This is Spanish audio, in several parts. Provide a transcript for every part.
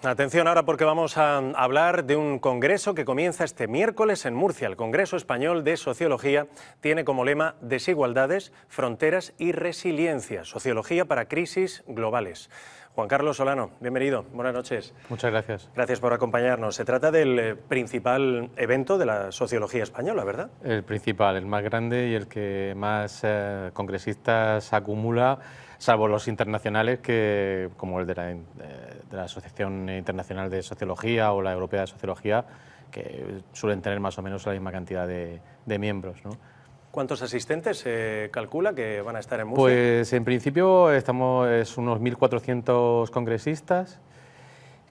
Atención ahora porque vamos a hablar de un congreso que comienza este miércoles en Murcia. El Congreso Español de Sociología tiene como lema Desigualdades, Fronteras y Resiliencia. Sociología para crisis globales. Juan Carlos Solano, bienvenido. Buenas noches. Muchas gracias. Gracias por acompañarnos. Se trata del principal evento de la sociología española, ¿verdad? El principal, el más grande y el que más congresistas acumula, salvo los internacionales, que como el de la Asociación Internacional de Sociología o la Europea de Sociología, que suelen tener más o menos la misma cantidad de miembros, ¿no? ¿Cuántos asistentes se calcula que van a estar en Murcia? Pues en principio estamos unos 1.400 congresistas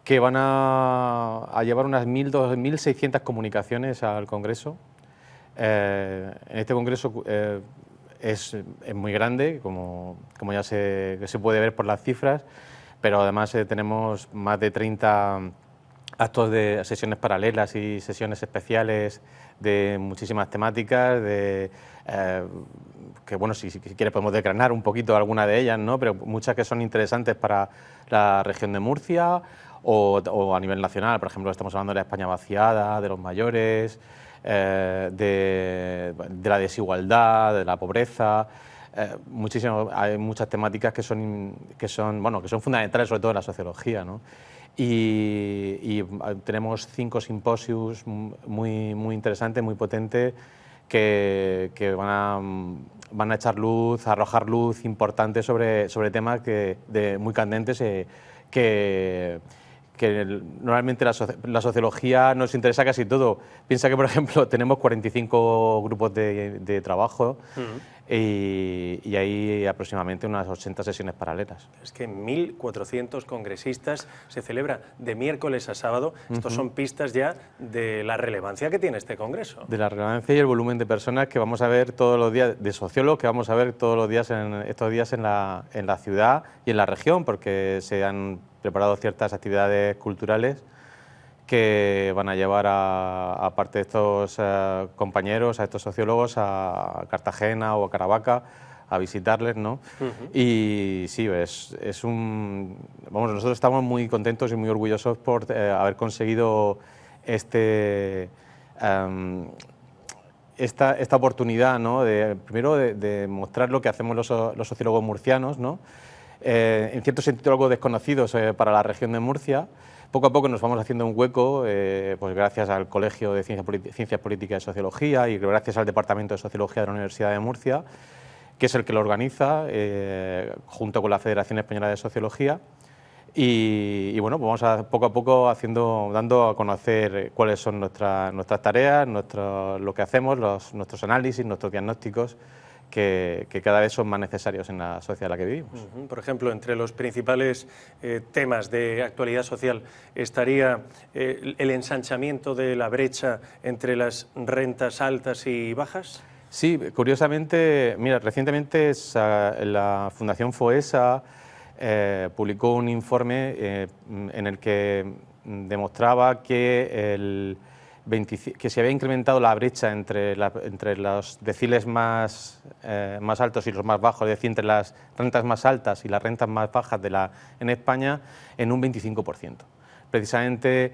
que van a llevar unas 1.600 comunicaciones al Congreso. En este Congreso es muy grande, como ya se puede ver por las cifras, pero además tenemos más de 30 actos de sesiones paralelas y sesiones especiales de muchísimas temáticas, que bueno, si quieres podemos desgranar un poquito alguna de ellas, ¿no? Pero muchas que son interesantes para la región de Murcia o a nivel nacional. Por ejemplo, estamos hablando de la España vaciada, de los mayores, de la desigualdad, de la pobreza. Hay muchas temáticas que son fundamentales, sobre todo en la sociología, ¿no? Y tenemos 5 simposios muy interesantes, muy potentes, que van a echar luz, a arrojar luz importante sobre temas muy candentes que normalmente la sociología nos interesa casi todo. Piensa que, por ejemplo, tenemos 45 grupos de trabajo y hay aproximadamente unas 80 sesiones paralelas. Es que 1.400 congresistas, se celebra de miércoles a sábado. Estos son pistas ya de la relevancia que tiene este congreso. De la relevancia y el volumen de personas que vamos a ver todos los días, de sociólogos que vamos a ver todos los días estos días en la ciudad y en la región, porque se han preparado ciertas actividades culturales que van a llevar a parte de estos compañeros, a estos sociólogos, a Cartagena o a Caravaca a visitarles, ¿no? Y sí, nosotros estamos muy contentos y muy orgullosos por haber conseguido esta oportunidad, ¿no? Primero de mostrar lo que hacemos los sociólogos murcianos, ¿no? En cierto sentido algo desconocidos para la región de Murcia. Poco a poco nos vamos haciendo un hueco, pues gracias al Colegio de Ciencias Políticas y Sociología y gracias al Departamento de Sociología de la Universidad de Murcia, que es el que lo organiza, junto con la Federación Española de Sociología. Y bueno, pues vamos poco a poco dando a conocer cuáles son nuestras tareas, lo que hacemos, nuestros análisis, nuestros diagnósticos, que cada vez son más necesarios en la sociedad en la que vivimos. Por ejemplo, entre los principales temas de actualidad social estaría el ensanchamiento de la brecha entre las rentas altas y bajas. Sí, curiosamente, mira, recientemente la Fundación FOESA publicó un informe en el que demostraba que se había incrementado la brecha entre los deciles más altos y los más bajos, es decir, entre las rentas más altas y las rentas más bajas en España, en un 25%. Precisamente,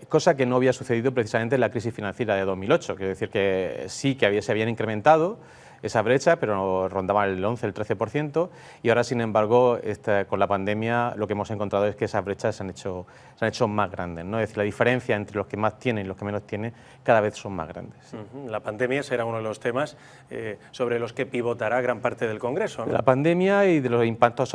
cosa que no había sucedido precisamente en la crisis financiera de 2008, quiero decir que sí que se habían incrementado esa brecha, pero rondaba el 11, el 13%, y ahora, sin embargo, con la pandemia lo que hemos encontrado es que esas brechas se han hecho más grandes, ¿no? Es decir, la diferencia entre los que más tienen y los que menos tienen cada vez son más grandes. La pandemia será uno de los temas sobre los que pivotará gran parte del Congreso, ¿no? La pandemia y de los impactos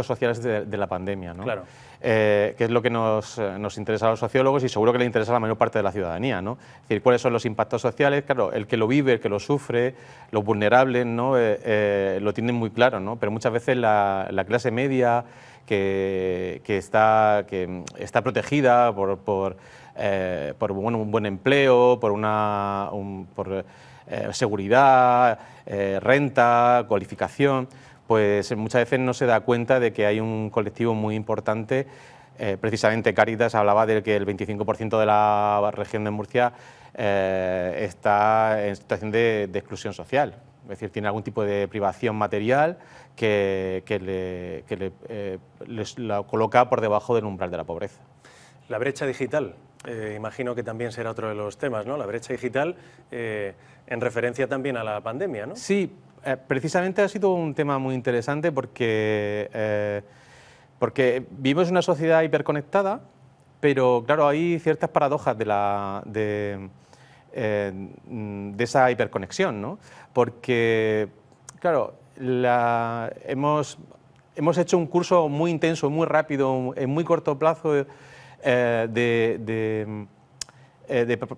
sociales de la pandemia, ¿no? Claro. Que es lo que nos interesa a los sociólogos y seguro que le interesa a la mayor parte de la ciudadanía, ¿no? Es decir, cuáles son los impactos sociales. Claro, el que lo vive, el que lo sufre, los vulnerables, ¿no? Lo tienen muy claro, ¿no? Pero muchas veces la clase media que está protegida por un buen empleo, por seguridad, renta, cualificación, pues muchas veces no se da cuenta de que hay un colectivo muy importante. Precisamente Cáritas hablaba de que el 25% de la región de Murcia está en situación de exclusión social. es decir, tienen algún tipo de privación material que les la coloca por debajo del umbral de la pobreza. La brecha digital, imagino que también será otro de los temas, ¿no? La brecha digital en referencia también a la pandemia, ¿no? Sí, precisamente ha sido un tema muy interesante porque vivimos en una sociedad hiperconectada, pero claro, hay ciertas paradojas de esa hiperconexión, ¿no? Porque, claro, hemos hecho un curso muy intenso, muy rápido, en muy corto plazo, de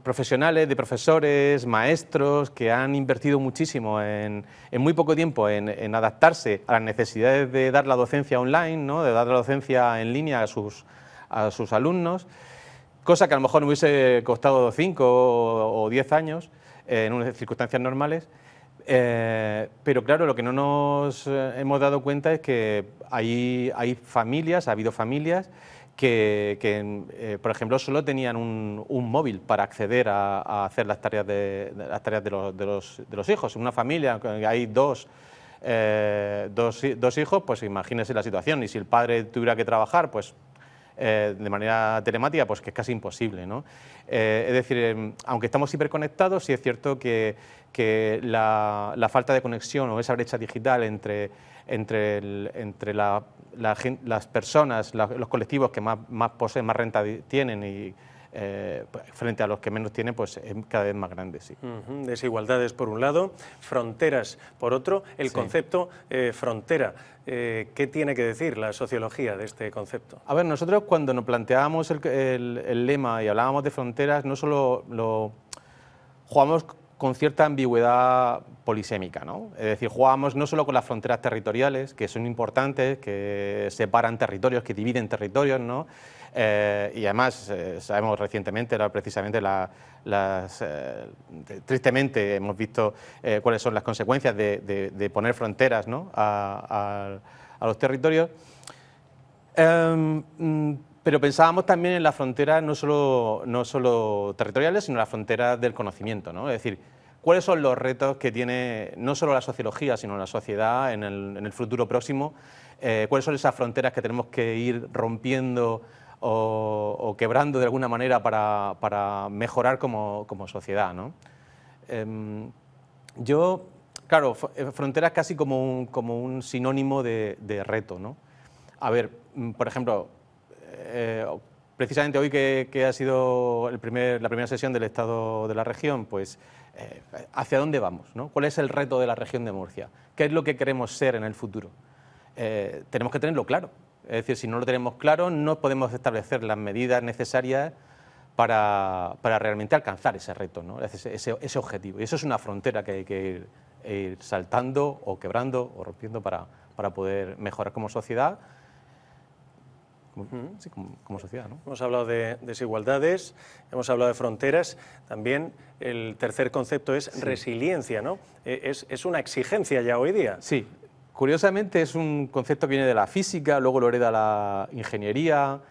profesionales, de profesores, maestros, que han invertido muchísimo en muy poco tiempo en adaptarse a las necesidades de dar la docencia online, ¿no? De dar la docencia en línea a sus alumnos, cosa que a lo mejor me hubiese costado 5 o 10 años en unas circunstancias normales. Pero claro, lo que no nos hemos dado cuenta es que hay familias, ha habido familias que por ejemplo, solo tenían un móvil para acceder a hacer las tareas de los hijos. En una familia que hay dos hijos, pues imagínese la situación, y si el padre tuviera que trabajar, pues de manera telemática, pues que es casi imposible, ¿no? Es decir, aunque estamos hiperconectados, sí es cierto que la falta de conexión o esa brecha digital entre las personas, los colectivos que más poseen, más renta tienen y frente a los que menos tienen, pues es cada vez más grande, sí. Desigualdades por un lado, fronteras por otro. El concepto frontera, ¿qué tiene que decir la sociología de este concepto? A ver, nosotros cuando nos planteábamos el lema y hablábamos de fronteras, no solo lo jugamos con cierta ambigüedad polisémica, ¿no? Es decir, jugábamos no solo con las fronteras territoriales, que son importantes, que separan territorios, que dividen territorios, ¿no? Y además sabemos recientemente, precisamente tristemente hemos visto cuáles son las consecuencias de poner fronteras, ¿no? a los territorios. Pero pensábamos también en las fronteras no solo territoriales, sino las fronteras del conocimiento, ¿no? Es decir, cuáles son los retos que tiene no solo la sociología, sino la sociedad en el futuro próximo, cuáles son esas fronteras que tenemos que ir rompiendo o quebrando de alguna manera para mejorar como sociedad, ¿no? Yo, claro, fronteras casi como un sinónimo de reto, ¿no? A ver, por ejemplo, precisamente hoy que ha sido la primera sesión del Estado de la región, pues ¿hacia dónde vamos, ¿no? ¿Cuál es el reto de la región de Murcia? ¿Qué es lo que queremos ser en el futuro? Tenemos que tenerlo claro. Es decir, si no lo tenemos claro, no podemos establecer las medidas necesarias para realmente alcanzar ese reto, ¿no? ese objetivo. Y eso es una frontera que hay que ir saltando o quebrando o rompiendo para poder mejorar como sociedad. Sí, como sociedad, ¿no? Hemos hablado de desigualdades, hemos hablado de fronteras, también el tercer concepto es resiliencia, ¿no? Es una exigencia ya hoy día. Sí, curiosamente es un concepto que viene de la física, luego lo hereda la ingeniería,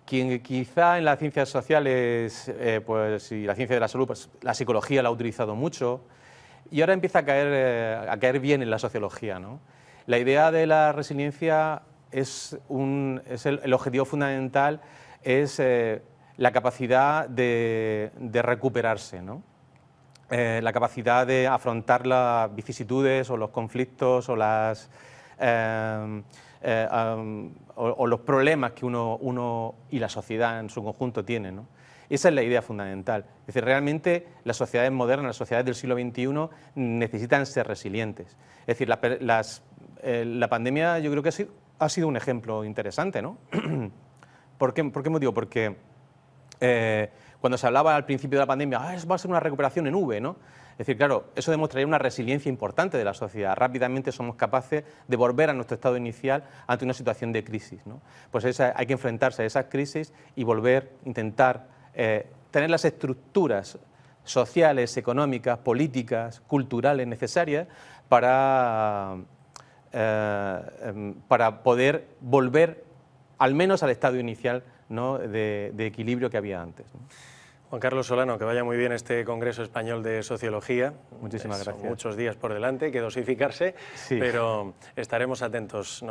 quizá en las ciencias sociales pues, y la ciencia de la salud, pues la psicología la ha utilizado mucho, y ahora empieza a caer bien en la sociología, ¿no? La idea de la resiliencia el objetivo fundamental es la capacidad de recuperarse, ¿no? La capacidad de afrontar las vicisitudes o los conflictos o los problemas que uno y la sociedad en su conjunto tienen, ¿no? Esa es la idea fundamental. Es decir, realmente las sociedades modernas, las sociedades del siglo XXI necesitan ser resilientes. Es decir, la pandemia yo creo que ha sido un ejemplo interesante, ¿no? ¿Por qué motivo? Porque cuando se hablaba al principio de la pandemia, va a ser una recuperación en V, ¿no? Es decir, claro, eso demostraría una resiliencia importante de la sociedad. Rápidamente somos capaces de volver a nuestro estado inicial ante una situación de crisis, ¿no? Pues hay que enfrentarse a esas crisis y intentar tener las estructuras sociales, económicas, políticas, culturales necesarias para poder volver al menos al estado inicial, ¿no? de equilibrio que había antes, ¿no? Juan Carlos Solano, que vaya muy bien este Congreso Español de Sociología. Muchísimas gracias. Son muchos días por delante, hay que dosificarse, Sí. pero estaremos atentos.